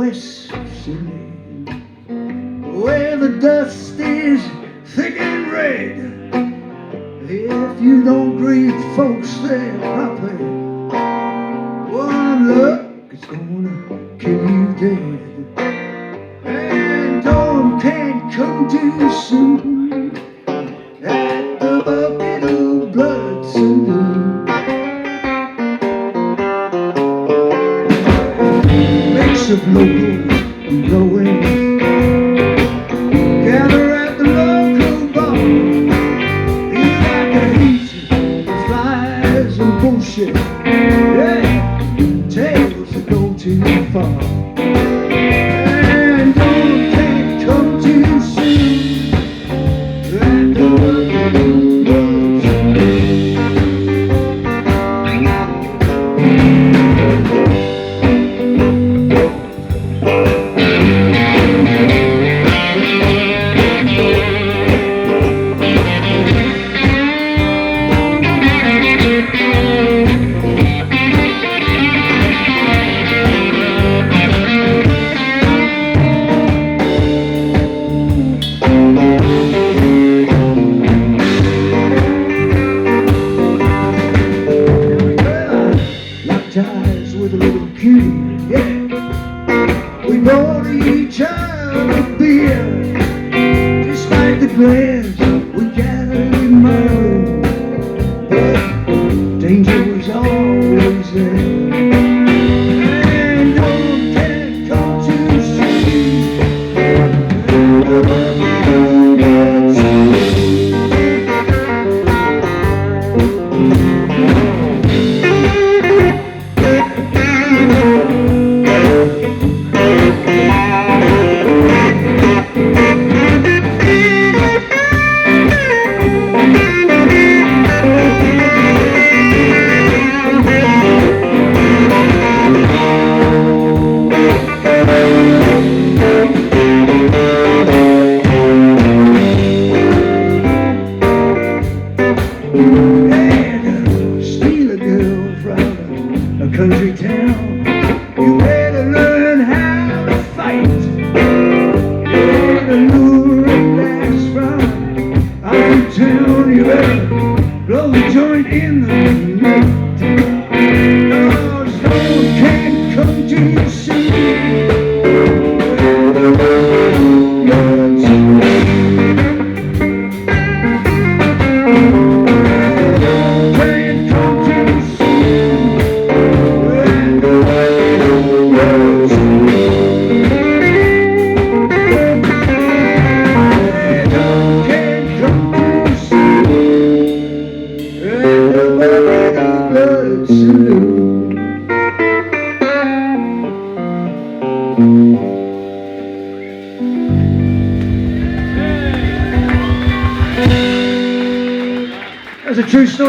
West City, where the dust is thick and red. If you don't greet folks there properly, one look is gonna kill you dead. And dawn can't come too soon at the Bucket of Blood Saloon. Mix of locals and blowing gather at the local bar. You like to eat flies and bullshit, yeah, tales that go too far. And dawn can't come too soon at the Bucket of Blood Saloon. Ties with a little cutie, yeah. We bought each other a beer, just like the glass we gathered in my room. But danger was always there. And dawn can't come too soon. Steal a girl from a country town, you better learn how to fight. You better lure a glass from out of town, you better blow the joint in the night. Cause dawn can't come too soon. That's a true story.